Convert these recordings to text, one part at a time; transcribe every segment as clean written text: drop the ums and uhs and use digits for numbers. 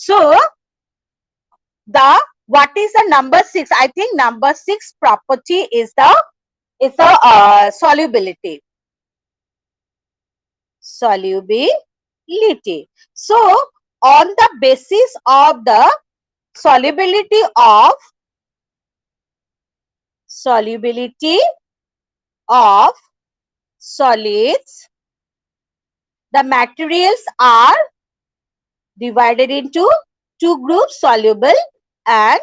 So the what is the number 6? I think number 6 property is the solubility. Solubility. So on the basis of the solubility of solids, the materials are divided into two groups, soluble and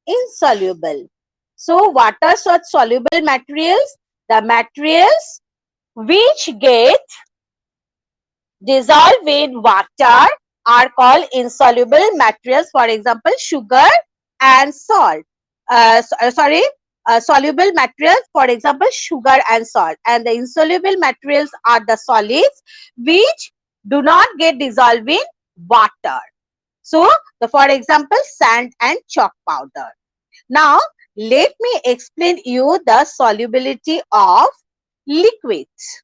insoluble. So what are such soluble materials? The materials which get dissolved in water are called insoluble materials. For example, sugar and salt. Soluble materials, for example, sugar and salt. And the insoluble materials are the solids which do not get dissolved in water. So, for example, sand and chalk powder. Now, let me explain you the solubility of liquids.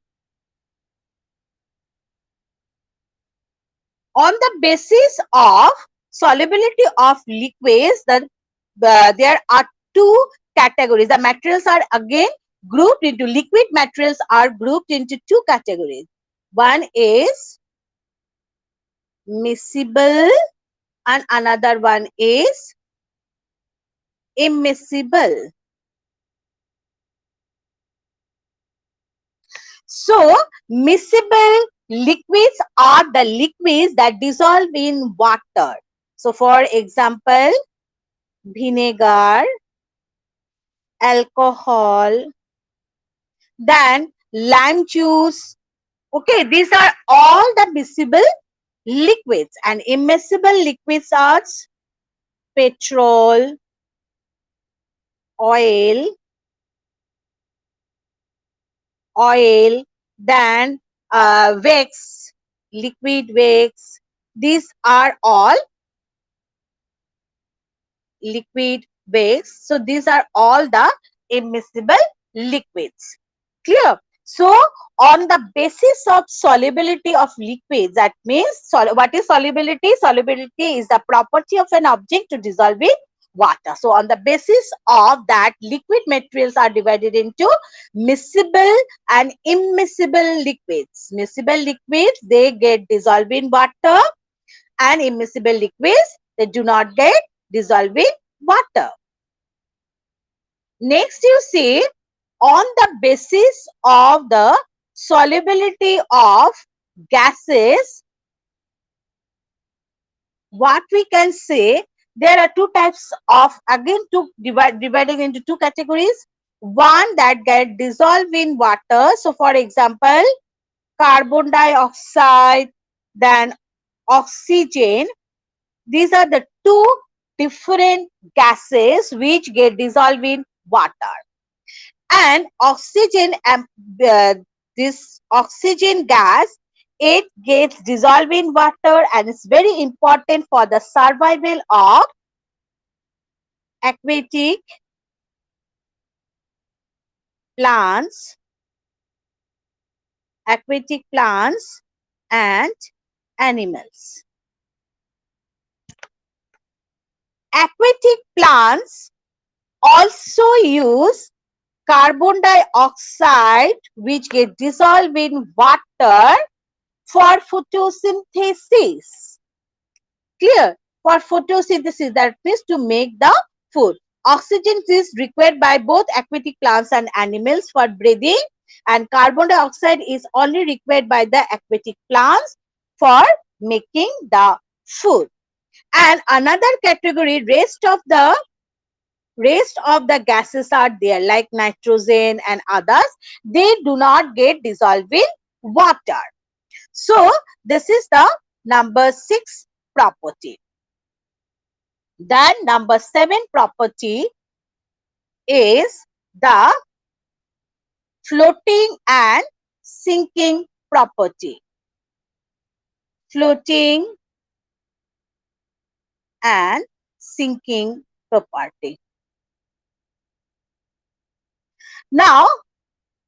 On the basis of solubility of liquids, there are two categories. The materials are again grouped into liquid materials are grouped into two categories. One is miscible and another one is immiscible. So, miscible liquids are the liquids that dissolve in water. So, for example, vinegar, alcohol, then lime juice. Okay, these are all the miscible liquids, and immiscible liquids are petrol, oil, then wax, liquid wax. These are all liquid wax. So these are all the immiscible liquids. Clear? So on the basis of solubility of liquids, that means what is solubility? Solubility is the property of an object to dissolve in water. So on the basis of that, liquid materials are divided into miscible and immiscible liquids. Miscible liquids, they get dissolved in water, and immiscible liquids, they do not get dissolved in water. Next, you see, on the basis of the solubility of gases, what we can say, there are two types of, again, dividing into two categories. One that get dissolved in water. So for example, carbon dioxide, then oxygen. These are the two different gases which get dissolved in water. And oxygen, this oxygen gas, it gets dissolved in water and it's very important for the survival of aquatic plants, and animals. Aquatic plants also use carbon dioxide which get dissolved in water for photosynthesis. Clear? For photosynthesis, that means to make the food. Oxygen is required by both aquatic plants and animals for breathing, and carbon dioxide is only required by the aquatic plants for making the food. And another category, rest of the gases are there, like nitrogen and others. They do not get dissolved in water. So this is the number 6 property. Then number 7 property is the floating and sinking property. Floating and sinking property. Now,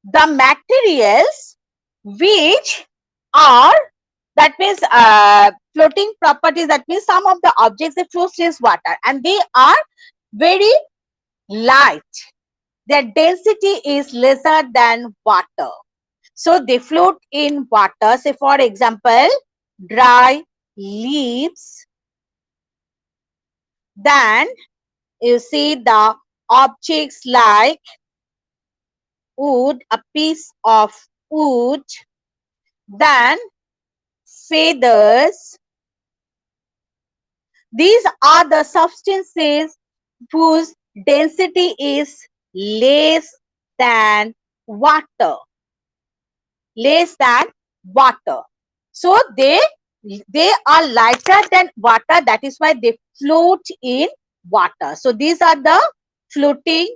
the materials which are That means floating properties. That means some of the objects they float in water and they are very light. Their density is lesser than water. So they float in water. Say for example, dry leaves. Then you see the objects like wood, a piece of wood, then feathers. These are the substances whose density is less than water. Less than water. So they are lighter than water. That is why they float in water. So these are the floating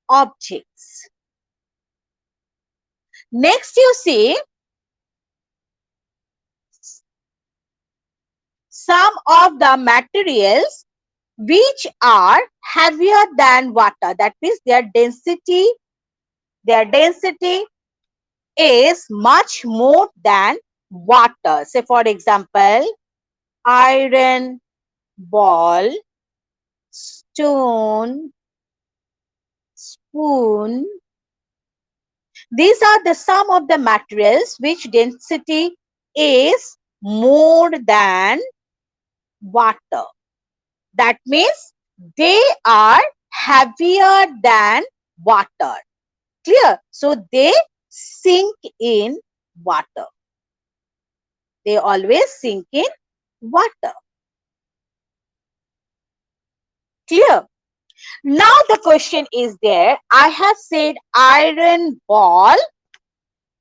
objects. Next you see some of the materials which are heavier than water. That means their density is much more than water. Say for example, iron ball, stone, spoon. These are the some of the materials which density is more than water. That means they are heavier than water. Clear? So they sink in water. They always sink in water. Clear? Now the question is there. I have said iron ball,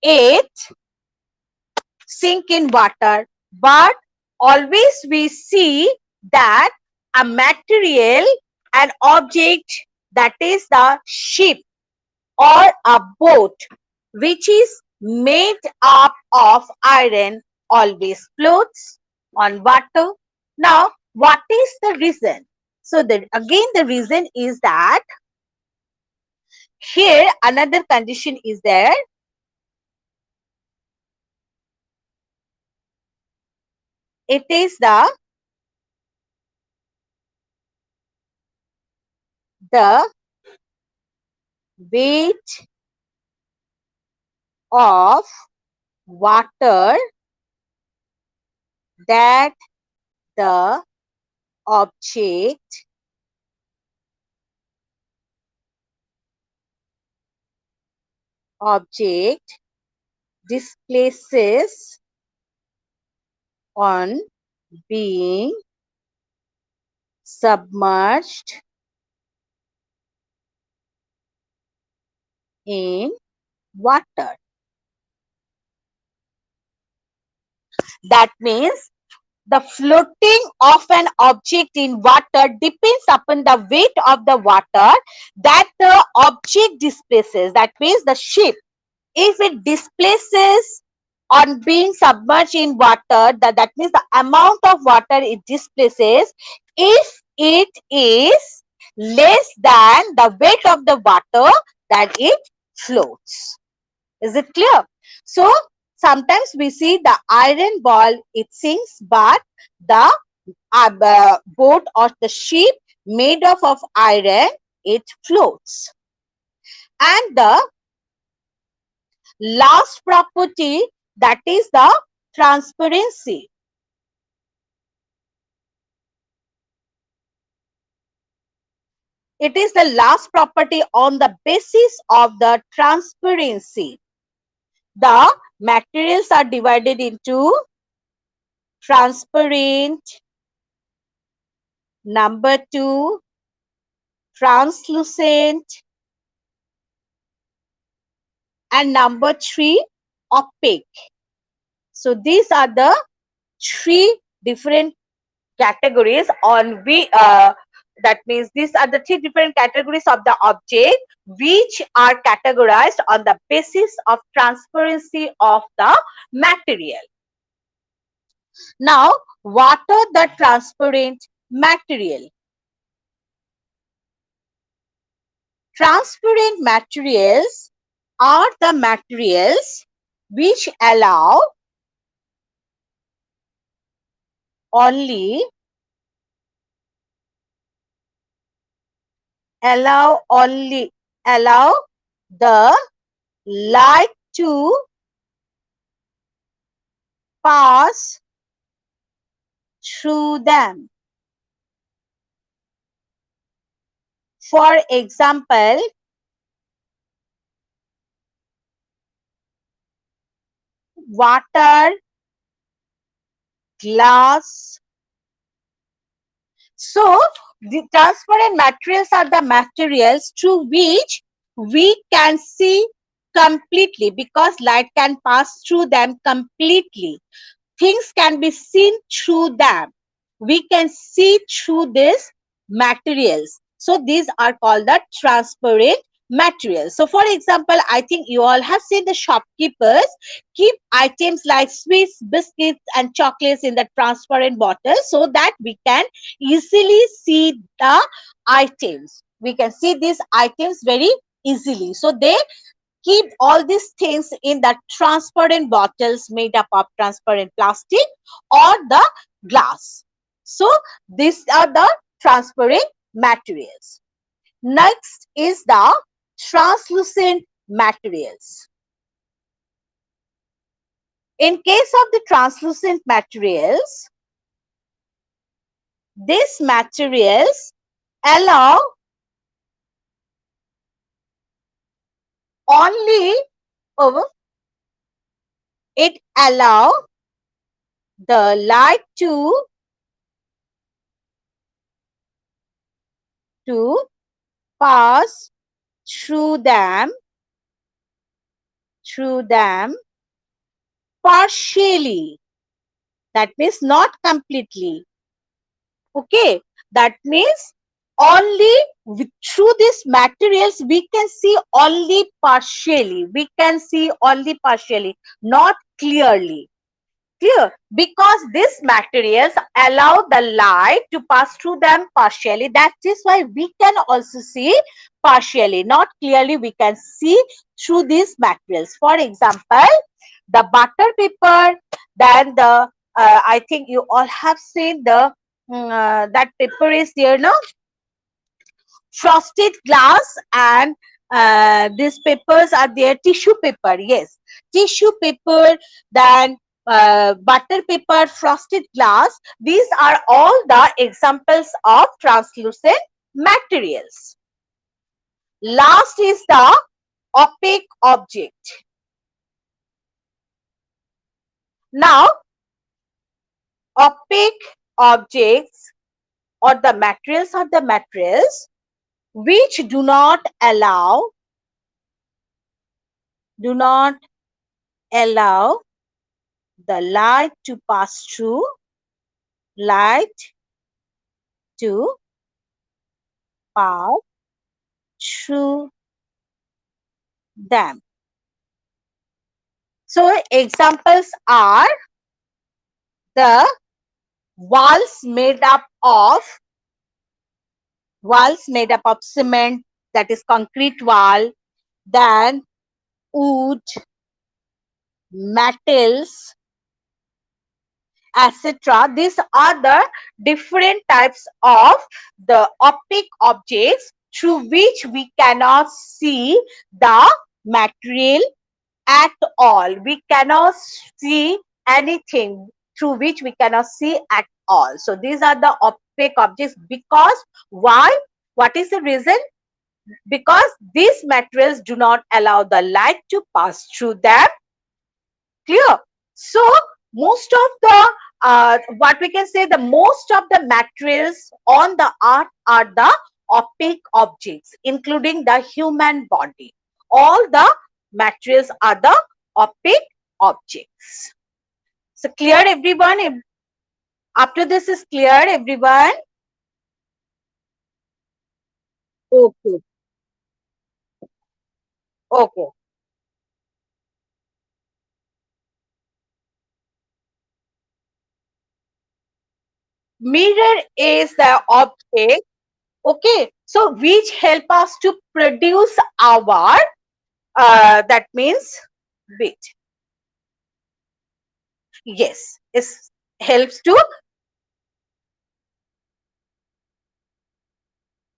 it sink in water, but always we see that a material, an object, that is the ship or a boat which is made up of iron always floats on water. Now what is the reason? So again the reason is that here another condition is there. It is the weight of water that the object displaces on being submerged in water. That means the floating of an object in water depends upon the weight of the water that the object displaces. That means the ship, if it displaces on being submerged in water, that means the amount of water it displaces, if it is less than the weight of the water, that it floats. Is it clear? So sometimes we see the iron ball, it sinks, but the boat or the ship made of iron, it floats. And the last property, that is the transparency. It is the last property on the basis of the transparency. The materials are divided into transparent, number 2, translucent, and number 3, opaque. So these are the 3 different categories on that means these are the 3 different categories of the object which are categorized on the basis of transparency of the material. Now, what are the transparent material? Transparent materials are the materials which only allow the light to pass through them. For example, water, glass. So, the transparent materials are the materials through which we can see completely, because light can pass through them completely. Things can be seen through them. We can see through these materials. So these are called the transparent materials. So for example, I think you all have seen the shopkeepers keep items like sweets, biscuits and chocolates in the transparent bottle so that we can easily see the items. We can see these items very easily. So they keep all these things in the transparent bottles made up of transparent plastic or the glass. So these are the transparent materials. Next is the translucent materials. In case of the translucent materials, these materials allow only over it allow the light to pass through them partially. That means not completely. Okay, that means only through these materials we can see only partially. We can see only partially, not clearly. Clear? Because these materials allow the light to pass through them partially. That is why we can also see partially, not clearly. We can see through these materials. For example, the butter paper, then the I think you all have seen the that paper is there, no? Frosted glass, and these papers are there. Tissue paper, yes, tissue paper, then butter paper, frosted glass. These are all the examples of translucent materials. Last is the opaque object. Now, opaque objects or the materials are the materials which do not allow the light to pass light to pass through them. So examples are the walls made up of cement, that is concrete wall, then wood, metals, etc. These are the different types of the opaque objects through which we cannot see the material at all. We cannot see anything through which we cannot see at all. So these are the opaque objects. Because why? What is the reason? Because these materials do not allow the light to pass through them. Clear? So most of the what we can say, the most of the materials on the art are the opaque objects, including the human body. All the materials are the opaque objects. So clear, everyone? After this is clear, everyone? Okay. Okay. Mirror is the object, okay, so which help us to produce our that means, wait, Yes, it helps to